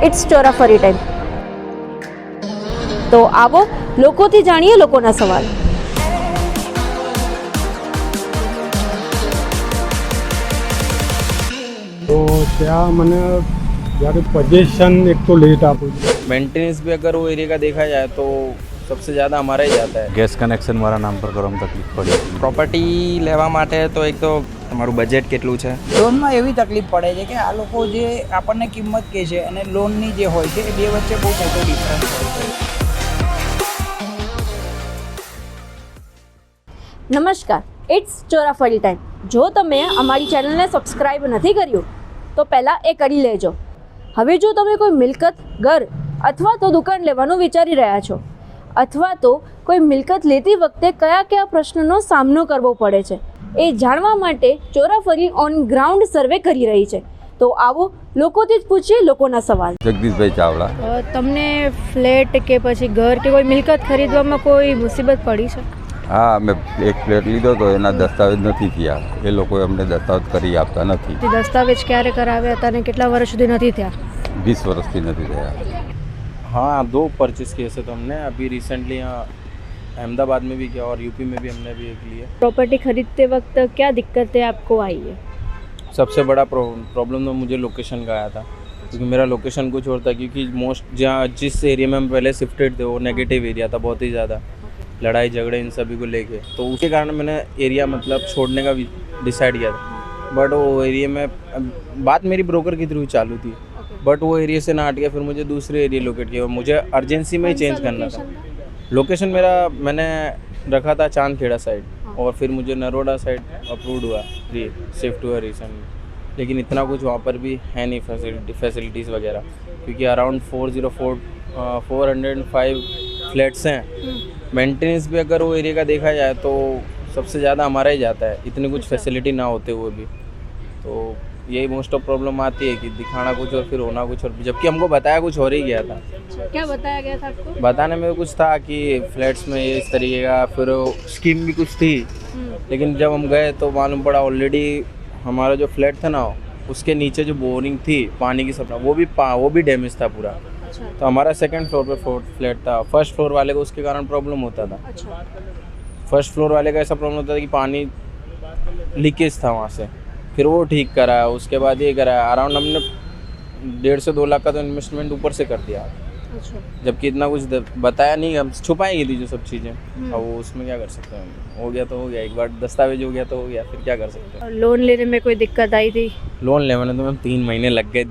It's ચોરાફરી time. તો આવો લોકોથી જાણીએ લોકોના સવાલ. तो क्या मैंने यार पोजीशन एक तो लेट आप मेंटेनेंस भी अगर वो एरिया का देखा जाए तो सबसे ज़्यादा हमारा ही जाता है. ગેસ કનેક્શન મારા નામ પર કરવામાં તકલીફ પડી. પ્રોપર્ટી લેવા માટે તો એક તો તમારું બજેટ કેટલું છે. લોનમાં એવી તકલીફ પડે છે કે આ લોકો જે આપણને કિંમત કહે છે અને લોનની જે હોય છે એ બે વચ્ચે બહુ મોટો ડિફરન્સ હોય છે. નમસ્કાર, ઇટ્સ ચોરાફરી ટાઈમ. જો તમે અમારી ચેનલને સબસ્ક્રાઈબ નથી કર્યું તો પહેલાં એ કરી લેજો. હવે જો તમે કોઈ મિલકત, ઘર અથવા તો દુકાન લેવાનું વિચારી રહ્યા છો અથવા તો કોઈ મિલકત લેતી વખતે કયા કયા પ્રશ્નોનો સામનો કરવો પડે છે એ જાણવા માટે ચોરાફરી ઓન ગ્રાઉન્ડ સર્વે કરી રહી છે. તો આવો લોકોથી જ પૂછીએ લોકોના સવાલ. જગદીશભાઈ ચાવડા. તમને ફ્લેટ કે પછી ઘર કે કોઈ મિલકત ખરીદવામાં કોઈ મુસીબત પડી છે? હા, મેં એક ફ્લેટ લીધો તો એના દસ્તાવેજ નથી થયા. એ લોકોએ અમને દસ્તાવેજ કરી આપતા નથી. દસ્તાવેજ ક્યારે કરાવ્યા હતા અને કેટલા વર્ષ સુધી નથી થયા? 20 વર્ષથી નથી થયા. हाँ, 2 परचेस किए थे तो हमने अभी रिसेंटली यहाँ अहमदाबाद में भी किया और यूपी में भी हमने भी एक लिया. प्रॉपर्टी खरीदते वक्त क्या दिक्कतें आपको आई है? सबसे बड़ा प्रॉब्लम तो मुझे लोकेशन का आया था क्योंकि मेरा लोकेशन कुछ और था. क्योंकि मोस्ट जहाँ जिस एरिया में हम पहले शिफ्टेड थे वो नेगेटिव एरिया था, बहुत ही ज़्यादा लड़ाई झगड़े इन सभी को लेके. तो उसके कारण मैंने एरिया मतलब छोड़ने का डिसाइड किया था. बट वो एरिया में बात मेरी ब्रोकर के थ्रू चालू थी, बट वो एरिया से ना हट गया. फिर मुझे दूसरे एरिया लोकेट किया. मुझे अर्जेंसी में ही चेंज करना था. लोकेशन मेरा मैंने रखा था चांदखेड़ा साइड और फिर मुझे नरोडा साइड अप्रूव्ड हुआ शिफ्ट हुआ रिसेंटली. लेकिन इतना कुछ वहाँ पर भी है नहीं फैसिलिटीज़ वगैरह, क्योंकि अराउंड 405 फ्लैट्स हैं. मेंटेनेंस भी अगर वो एरिया का देखा जाए तो सबसे ज़्यादा हमारा ही जाता है, इतनी कुछ फैसिलिटी ना होते हुए भी. तो यही मोस्ट ऑफ प्रॉब्लम आती है कि दिखाना कुछ और फिर होना कुछ और, जबकि हमको बताया कुछ और ही गया था. क्या बताया गया था आपको? बताने में कुछ था कि फ्लैट्स में ये इस तरीके का, फिर स्कीम भी कुछ थी. लेकिन जब हम गए तो मालूम पड़ा ऑलरेडी हमारा जो फ्लैट था ना उसके नीचे जो बोरिंग थी पानी की सप्लाई वो भी डैमेज था पूरा. तो हमारा सेकंड फ्लोर पे फ्लैट था. फर्स्ट फ्लोर वाले को उसके कारण प्रॉब्लम होता था. फर्स्ट फ्लोर वाले का ऐसा प्रॉब्लम होता था कि पानी लीकेज था वहाँ से. फिर वो ठीक कराया, उसके बाद ये कराया. अराउंड हमने 1.5 से 2 लाख का तो इन्वेस्टमेंट ऊपर से कर दिया. जबकि इतना कुछ बताया नहीं, हम छुपाएंगे थी जो सब चीज़ें. अब वो उसमें क्या कर सकते हैं, हो गया तो हो गया. एक बार दस्तावेज हो गया तो हो गया, फिर क्या कर सकते हैं. लोन लेने में कोई दिक्कत आई थी? लोन लेने में तो मैम 3 महीने लग गए.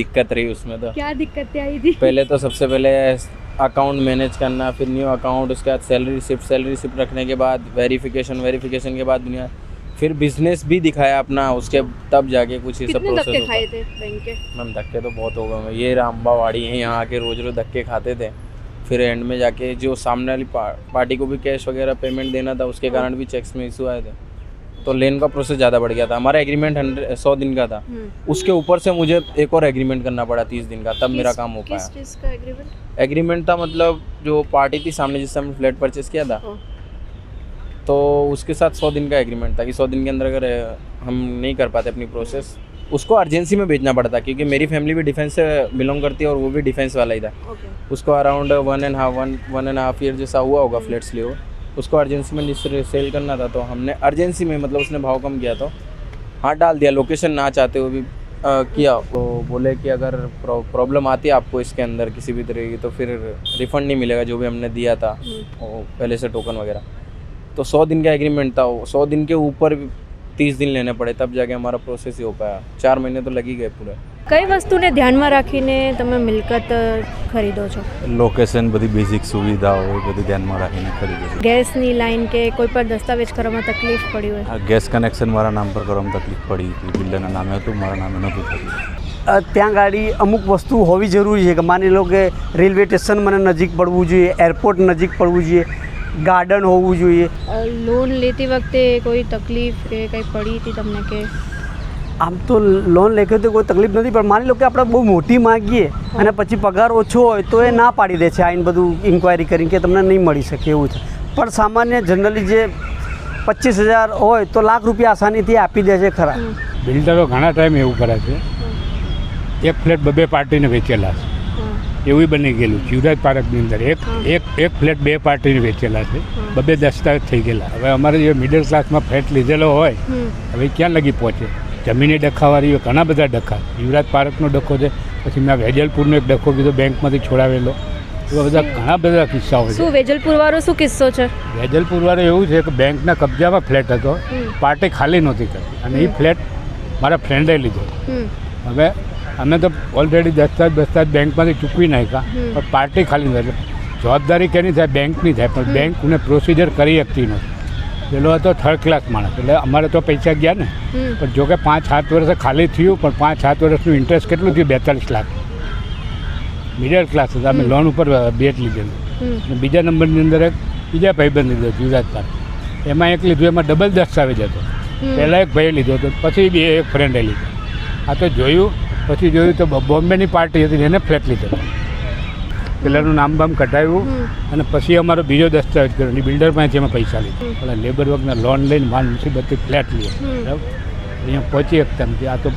दिक्कत रही उसमें. तो क्या दिक्कतें आई थी? पहले तो सबसे पहले अकाउंट मैनेज करना, फिर न्यू अकाउंट, उसके बाद सैलरी रिसिप्ट रखने के बाद वेरिफिकेशन के बाद दुनिया, फिर बिजनेस भी दिखाया अपना, उसके तब जाके कुछ ये सब कितने धक्के प्रोसेस खाए थे बैंक के? मैम धक्के तो बहुत हो गए. ये रामबावाड़ी है, यहाँ आके रोज धक्के खाते थे. फिर एंड में जाके जो सामने वाली पार्टी को भी कैश वगैरह पेमेंट देना था, उसके कारण भी चेक्स में इशू आए थे. तो लेन का प्रोसेस ज़्यादा बढ़ गया था. हमारा एग्रीमेंट 100 दिन का था, उसके ऊपर से मुझे एक और एग्रीमेंट करना पड़ा 30 दिन का, तब मेरा काम हो पाया. किस चीज़ का एग्रीमेंट? एग्रीमेंट था मतलब जो पार्टी थी सामने जिससे हमने फ्लैट परचेस किया था, तो उसके साथ 100 दिन का एग्रीमेंट था कि 100 दिन के अंदर अगर हम नहीं कर पाते अपनी प्रोसेस, उसको अर्जेंसी में भेजना पड़ता. क्योंकि मेरी फैमिली भी डिफेंस से बिलोंग करती है और वो भी डिफेंस वाला ही था. उसको अराउंड 1.5 ईयर जैसा हुआ होगा फ्लैट्स लिए. उसको अर्जेंसी में सेल करना था, तो हमने अर्जेंसी में मतलब उसने भाव कम किया तो हाथ डाल दिया. लोकेशन ना चाहते हुए भी किया. तो बोले कि अगर प्रॉब्लम आती है आपको इसके अंदर किसी भी तरह की, तो फिर रिफ़ंड नहीं मिलेगा जो भी हमने दिया था वो पहले से टोकन वगैरह. तो 100 दिन का एग्रीमेंट था. 100 दिन के ऊपर 30 दिन लेने पड़े, तब जाके हमारा प्रोसेस ही हो पाया. 4 महीने तो लगी गए पूरे. કઈ વસ્તુને ધ્યાનમાં રાખીને તમે મિલકત ખરીદો છો? લોકેશન, બધી બેઝિક સુવિધાઓ એ બધી ધ્યાનમાં રાખીને ખરીદે છે. ગેસની લાઈન કે કોઈ પણ દસ્તાવેજ કરવામાં તકલીફ પડી હોય? આ ગેસ કનેક્શન મારા નામ પર કરવામાં તકલીફ પડી હતી. બિલ્ડરના નામે હતું, મારા નામે નહોતું થયું. ત્યાં ગાડી અમુક વસ્તુ હોવી જરૂરી છે કે માની લો કે રેલવે સ્ટેશન મને નજીક પડવું જોઈએ, એરપોર્ટ નજીક પડવું જોઈએ, ગાર્ડન હોવું જોઈએ. લોન લેતી વખતે કોઈ તકલીફ કે કંઈ પડી હતી તમને કે? આમ તો લોન લેખે તો કોઈ તકલીફ નથી, પણ માની લો કે આપણે બહુ મોટી માગીએ અને પછી પગાર ઓછો હોય તો એ ના પાડી દે છે આઈને બધું ઇન્ક્વાયરી કરીને કે તમને નહીં મળી શકે એવું છે. પણ સામાન્ય જનરલી જે 25,000 હોય તો લાખ રૂપિયા આસાનીથી આપી દે છે ખરા. બિલ્ડરો ઘણા ટાઈમ એવું કરે છે, એક ફ્લેટ 2 પાર્ટીને વેચેલા છે. એવું બની ગયેલું યુવરાજ પાર્કની અંદર એક ફ્લેટ 2 પાર્ટીને વેચેલા છે, બબે દસ્તાવેજ થઈ ગયેલા. હવે અમારે જે મિડલ ક્લાસમાં ફ્લેટ લીધેલો હોય હવે ક્યાં લગી પહોંચે? જમીને ડખાવાળી ઘણા બધા ડખા, યુવરાજ પાર્કનો ડખો છે, પછી મેં વેજલપુરનો એક ડખો કીધો બેંકમાંથી છોડાવેલો, એવા બધા ઘણા બધા કિસ્સાઓ છે. શું વેજલપુર વાળો શું કિસ્સો છે? વેજલપુર વાળો એવું છે કે બેંકના કબજામાં ફ્લેટ હતો, પાર્ટી ખાલી નહોતી કરતી અને એ ફ્લેટ મારા ફ્રેન્ડે લીધો. હવે અમે તો ઓલરેડી દસ્તાવેજ બેંકમાંથી ચૂકવી નાખ્યા, પણ પાર્ટી ખાલી નથી. જવાબદારી કેની થાય? બેંકની થાય, પણ બેંકને પ્રોસિજર કરી શકતી નથી. પેલો હતો 3rd ક્લાસ માણસ, એટલે અમારે તો પૈસા ગયા ને. પણ જોકે 5-7 વર્ષે ખાલી થયું, પણ 5-7 વર્ષનું ઇન્ટરેસ્ટ કેટલું થયું? 42 લાખ. મિડલ ક્લાસ હતા, અમે લોન ઉપર બેટ લીધેલું. અને બીજા નંબરની અંદર એક બીજા ભાઈબંધ લીધો યુવરાજ પાર્ક, એમાં એક લીધું, એમાં ડબલ દસ્તાવેજ હતો. પહેલાં એક ભાઈએ લીધો હતો, પછી એક ફ્રેન્ડે લીધો. આ તો જોયું, પછી જોયું તો બોમ્બેની પાર્ટી હતી, એને ફ્લેટ લીધો. પેલાનું નામ બામ કઢાવ્યું અને પછી અમારો બીજો દસ્તાવેજ કર્યો, બિલ્ડર પાસેથી અમે પૈસા લીધા. એટલે લેબર વર્કના લોન લઈને માલ મુસીબતથી ફ્લેટ લઈએ, બરાબર. અહીંયા પહોંચી શકતા નથી. આ તો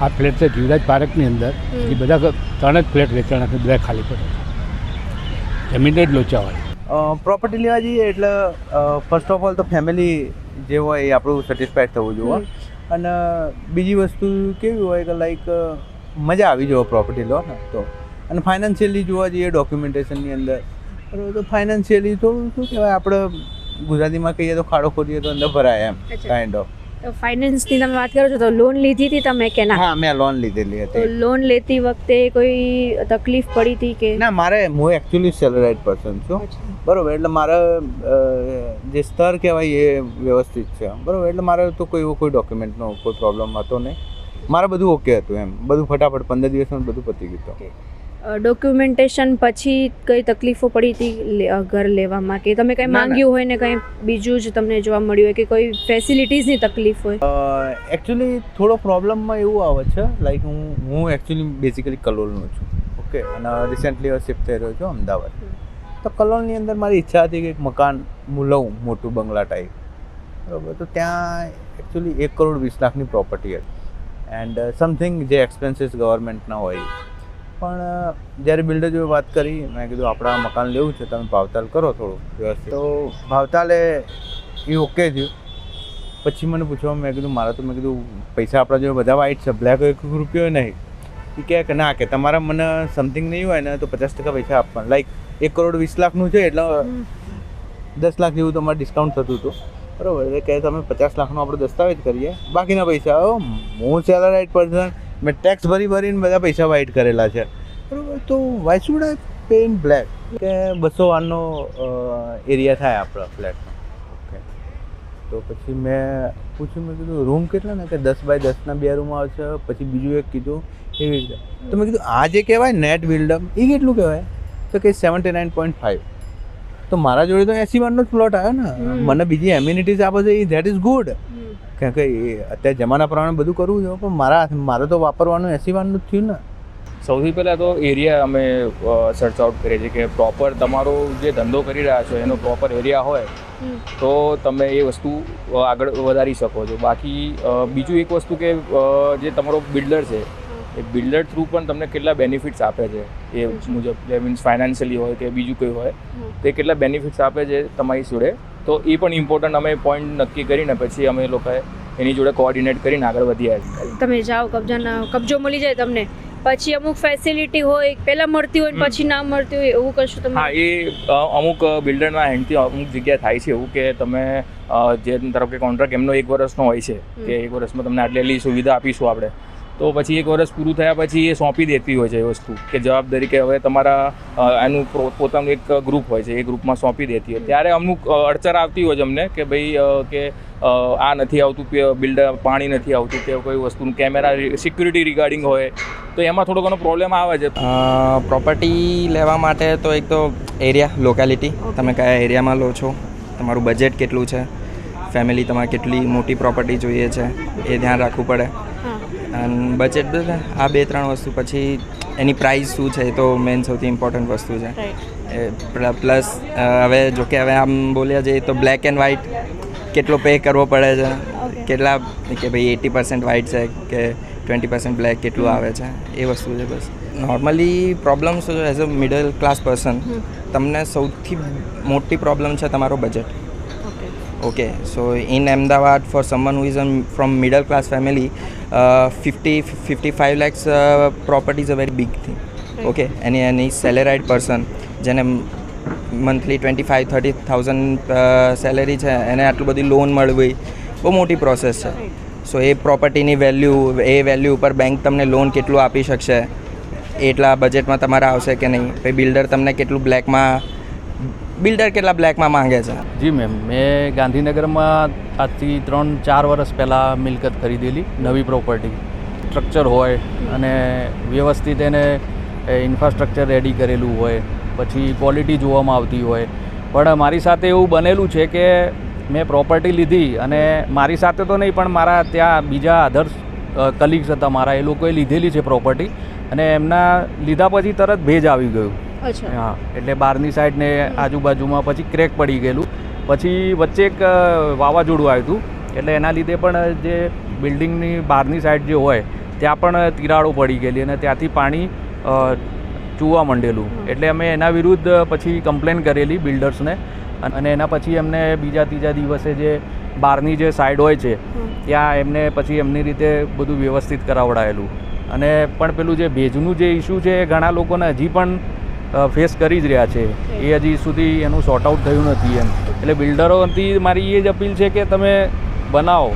આ ફ્લેટ છે યુવરાજ પાર્કની અંદર, એ બધા 3 જ ફ્લેટ વેચાણા છે, બધા ખાલી પડે, જમીન જ લોચાવાળી. પ્રોપર્ટી લેવા જઈએ એટલે ફર્સ્ટ ઓફ ઓલ તો ફેમિલી જે હોય એ આપણું સેટિસ્ફાઈડ થવું જોઈએ. અને બીજી વસ્તુ કેવી હોય કે લાઈક મજા આવી જોઈએ પ્રોપર્ટી લો ને તો. અને ફાઇનાન્શિયલી જોવા જઈએ ડોક્યુમેન્ટેશનની અંદર, બરાબર, તો ફાઇનાન્શિયલી થોડું શું કહેવાય, આપણે ગુજરાતીમાં કહીએ તો ખાડો ખોરીએ તો અંદર ભરાય એમ કાઇન્ડ ઓફ. ફાઇનાન્સની તમે વાત કરો છો તો લોન લીધી હતી તમે કે ના? હા, મેં લોન લીધેલી હતી. તો લોન લેતી વખતે કોઈ તકલીફ પડી હતી કે ના? હું એકચ્યુઅલી સેલરાઇડ પર્સન છું, બરાબર. એટલે મારે જે સ્તર કહેવાય એ વ્યવસ્થિત છે, બરાબર. એટલે મારે તો કોઈ ડોક્યુમેન્ટનો કોઈ પ્રોબ્લેમ હતો નહીં, મારે બધું ઓકે હતું એમ, બધું ફટાફટ 15 દિવસમાં બધું પતી ગયું હતું. ડોક્યુમેન્ટેશન પછી કઈ તકલીફો પડી હતી ઘર લેવામાં, કે તમે કંઈ માંગ્યું હોય ને કંઈ બીજું જ તમને જોવા મળ્યું હોય, કે કોઈ ફેસિલિટીઝની તકલીફ હોય? એકચ્યુઅલી થોડો પ્રોબ્લેમમાં એવું આવે છે, લાઈક હું એકચ્યુઅલી બેઝિકલી કલોલનો છું, ઓકે. અને રિસેન્ટલી શિફ્ટ થઈ રહ્યો છું અમદાવાદ. તો કલોલની અંદર મારી ઈચ્છા હતી કે એક મકાન હું લઉં, મોટું બંગલા ટાઈપ, બરાબર. તો ત્યાં એકચ્યુઅલી 1,20,00,000ની પ્રોપર્ટી હતી એન્ડ સમથિંગ જે એક્સપેન્સીસ ગવર્મેન્ટના હોય. પણ જ્યારે બિલ્ડર જોડે વાત કરી, મેં કીધું આપણે આ મકાન લેવું છે, તમે ભાવતાલ કરો થોડું વ્યવસ્થિત. તો ભાવતાલે એ ઓકે થયું. પછી મને પૂછવા, મેં કીધું મેં કીધું પૈસા આપણા જોડે બધા વાઇટ છે, બ્લેક 1 રૂપિયો નહીં. એ કહે કે ના, કે તમારા મને સમથિંગ નહીં હોય ને તો 50% પૈસા આપવાના. લાઈક 1,20,00,000નું છે એટલે 10 લાખ જેવું તમારે ડિસ્કાઉન્ટ થતું હતું, બરાબર. એટલે કહે તમે 50 લાખનો આપણે દસ્તાવેજ કરીએ, બાકીના પૈસા હું સેલરાઇડ પર્સન, મેં ટેક્સ ભરીને બધા પૈસા વાઇટ કરેલા છે, બરાબર. તો why should I pay in black? કે 200 એરિયા થાય આપણા ફ્લેટનો, ઓકે. તો પછી મેં પૂછ્યું, મેં કીધું રૂમ કેટલા ને? કે 10 બાય 10ના 2 રૂમ આવશે. પછી બીજું એક કીધું એવી રીતે. તો મેં કીધું આ જે કહેવાય નેટ બિલ્ડઅપ એ કેટલું કહેવાય? તો કે 79.5. તો મારા જોડે તો 80,000નો જ પ્લોટ આવ્યો ને, મને બીજી એમ્યુનિટીઝ આપે છે, ધેટ ઇઝ ગુડ. કારણ કે અત્યારે જમાના પ્રમાણે બધું કરવું છે, પણ મારે તો વાપરવાનું 80,000નું જ થયું ને. સૌથી પહેલાં તો એરિયા અમે સર્ચ આઉટ કરીએ છીએ કે પ્રોપર તમારો જે ધંધો કરી રહ્યા છો એનો પ્રોપર એરિયા હોય તો તમે એ વસ્તુ આગળ વધારી શકો છો. બાકી બીજું એક વસ્તુ કે જે તમારો બિલ્ડર છે એ બિલ્ડર થ્રુ પણ તમને કેટલા બેનિફિટ્સ આપે છે એ મુજબ, મીન્સ ફાઇનાન્શિયલી હોય કે બીજું કંઈ હોય, તે કેટલા બેનિફિટ્સ આપે છે તમારી જોડે, તો એ પણ ઇમ્પોર્ટન્ટ અમે પોઈન્ટ નક્કી કરીને પછી અમે લોકોએ એની જોડે કોઓર્ડિનેટ કરીને આગળ વધ્યા છીએ. તમે જાઓ કબજો મળી જાય તમને, પછી અમુક ફેસિલિટી હોય પહેલાં મળતી હોય પછી ના મળતી હોય એવું કશું તમે? હા, એ અમુક બિલ્ડરના હેન્ડથી અમુક જગ્યાએ થાય છે એવું કે તમે જે તરફ કે કોન્ટ્રાક્ટ એમનો 1 વર્ષનો હોય છે કે 1 વર્ષમાં તમને આટલી સુવિધા આપીશું આપણે, તો પછી 1 વર્ષ પૂરું થયા પછી એ સોંપી દેતી હોય છે એ વસ્તુ કે જવાબદારી કે હવે તમારા એનું પોતાનું એક ગ્રુપ હોય છે, એ ગ્રુપમાં સોંપી દેતી હોય. ત્યારે અમુક અડચણ આવતી હોય છે અમને કે ભાઈ કે આ નથી આવતું, બિલ્ડર પાણી નથી આવતું કે કોઈ વસ્તુનું કેમેરા સિક્યુરિટી રિગાર્ડિંગ હોય તો એમાં થોડો ઘણો પ્રોબ્લેમ આવે છે. પ્રોપર્ટી લેવા માટે તો એક તો એરિયા, લોકેલિટી, તમે કયા એરિયામાં લો છો, તમારું બજેટ કેટલું છે, ફેમિલી તમારે કેટલી મોટી પ્રોપર્ટી જોઈએ છે એ ધ્યાન રાખવું પડે. અને બજેટ આ 2-3 વસ્તુ, પછી એની પ્રાઇસ શું છે એ તો મેઇન સૌથી ઇમ્પોર્ટન્ટ વસ્તુ છે. પ્લસ હવે જોકે હવે આમ બોલ્યા જઈએ તો બ્લેક એન્ડ વ્હાઇટ કેટલો પે કરવો પડે છે, કેટલા કે ભાઈ 80% વ્હાઇટ છે કે 20% બ્લેક કેટલું આવે છે એ વસ્તુ છે બસ. Normally problems as a middle class person તમને સૌથી મોટી પ્રોબ્લેમ છે તમારો budget. Okay, so in Ahmedabad, for someone who is from middle class family, 55 lakhs property is a very big thing. Right. Okay, any salaried person, જેને monthly 25-30,000 salary છે એને આટલું બધી લોન મળવી બહુ મોટી પ્રોસેસ છે. સો એ પ્રોપર્ટીની વેલ્યુ ઉપર બેંક તમને લોન કેટલું આપી શકશે, એટલા બજેટમાં તમારે આવશે કે નહીં, પછી બિલ્ડર તમને કેટલું કેટલા બ્લેકમાં માંગે છે. જી મેમ, મેં ગાંધીનગરમાં આજથી 3-4 વર્ષ પહેલાં મિલકત ખરીદેલી, નવી પ્રોપર્ટી. સ્ટ્રક્ચર હોય અને વ્યવસ્થિત એને ઇન્ફ્રાસ્ટ્રક્ચર રેડી કરેલું હોય, પછી ક્વોલિટી જોવામાં આવતી હોય. પણ મારી સાથે એવું બનેલું છે કે મેં પ્રોપર્ટી લીધી અને મારી સાથે તો નહીં પણ મારા ત્યાં બીજા અધર્સ કલીગ્સ હતા મારા, એ લોકોએ લીધેલી છે પ્રોપર્ટી અને એમના લીધા પછી તરત ભેજ આવી ગયું. હા, એટલે બહારની સાઈડ ને આજુબાજુમાં પછી ક્રેક પડી ગયેલું. પછી વચ્ચે એક વાવાઝોડું આવ્યું હતું એટલે એના લીધે પણ જે બિલ્ડિંગની બહારની સાઈડ જે હોય ત્યાં પણ તિરાડો પડી ગયેલી અને ત્યાંથી પાણી ચૂવા માંડેલું. એટલે અમે એના વિરુદ્ધ પછી કમ્પ્લેન કરેલી બિલ્ડર્સને અને એના પછી એમને બીજા ત્રીજા દિવસે જે બહારની જે સાઈડ હોય છે ત્યાં એમને પછી એમની રીતે બધું વ્યવસ્થિત કરાવડાયેલું. અને પણ પેલું જે ભેજનું જે ઇસ્યુ છે એ ઘણા લોકોને હજી પણ ફેસ કરી જ રહ્યા છે, એ હજી સુધી એનું સોર્ટ આઉટ થયું નથી એમ. એટલે બિલ્ડરોથી મારી એ જ અપીલ છે કે તમે બનાવો,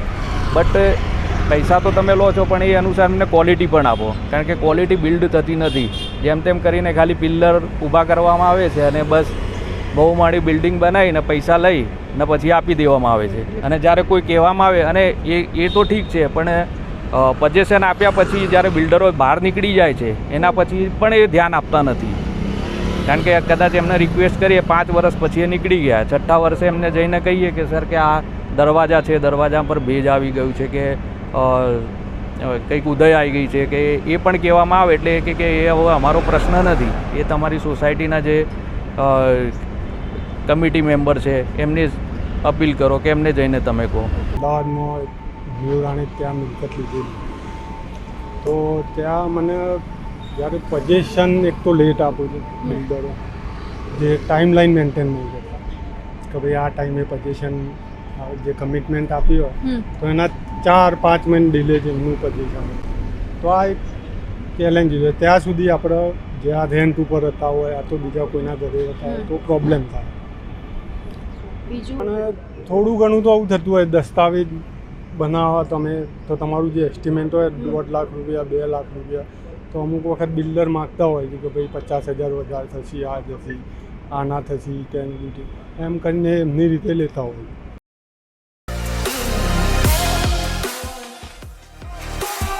બટ પૈસા તો તમે લો છો પણ એ અનુસાર એમને ક્વોલિટી પણ આપો, કારણ કે ક્વોલિટી બિલ્ડ થતી નથી. જેમ તેમ કરીને ખાલી પિલ્લર ઊભા કરવામાં આવે છે અને બસ બહુમાળી બિલ્ડિંગ બનાવીને પૈસા લઈ ને પછી આપી દેવામાં આવે છે. અને જ્યારે કોઈ કહેવામાં આવે અને એ તો ઠીક છે પણ પજેશન આપ્યા પછી જ્યારે બિલ્ડરો બહાર નીકળી જાય છે એના પછી પણ એ ધ્યાન આપતા નથી. કારણ કે કદાચ એમને રિક્વેસ્ટ કરીએ 5 વર્ષ પછી એ નીકળી ગયા, 6થા વર્ષે એમને જઈને કહીએ કે સર કે આ દરવાજા છે, દરવાજા પર ભેજ આવી ગયું છે કે કંઈક ઉદય આવી ગઈ છે કે એ પણ કહેવામાં આવે એટલે કે એ હવે અમારો પ્રશ્ન નથી, એ તમારી સોસાયટીના જે કમિટી મેમ્બર છે એમને અપીલ કરો કે એમને જઈને તમે કહો. અમદાવાદમાં જીવરાણી ત્યાં મિલકત લીધેલી, તો ત્યાં મને જ્યારે પજેશન એક તો લેટ આપું છું બિલ્ડરો, જે ટાઈમ લાઈન મેન્ટેન નહીં કરતા કે ભાઈ આ ટાઈમે પજેશન જે કમિટમેન્ટ આપી હોય તો એના 4-5 મહિને ડિલે છે એમનું પજેશન. તો આ એક ચેલેન્જ છે. ત્યાં સુધી આપણે જ્યાં રેન્ટ ઉપર રહેતા હોય આ તો બીજા કોઈના ઘરે રહેતા હોય તો પ્રોબ્લેમ થાય. અને થોડું ઘણું તો આવું થતું હોય, દસ્તાવેજ બનાવવા તમે તો તમારું જે એસ્ટિમેટ હોય 1.5 લાખ રૂપિયા 2 લાખ રૂપિયા, તો અમુક વખત બિલ્ડર માગતા હોય છે કે ભાઈ 50,000 વધારે થશે, આ જશે, આ ના થશે, ટેન એમ કરીને એમની રીતે લેતા હોય.